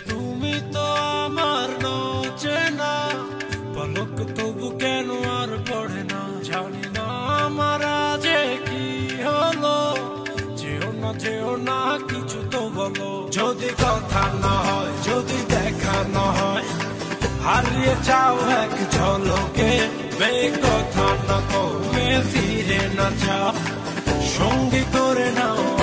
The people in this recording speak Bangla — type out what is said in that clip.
তুমি তো আমার চেনা পলক তবু কেন আর পড়ে না, জানি না আমার যে কি হলো। যেও না কিছু তো বলো, যদি কথা না হয়, যদি দেখা না হয়, হারিয়ে যাও এক ঝলকে। কথা না কমে ফিরে না যাও, সঙ্গী করে নাও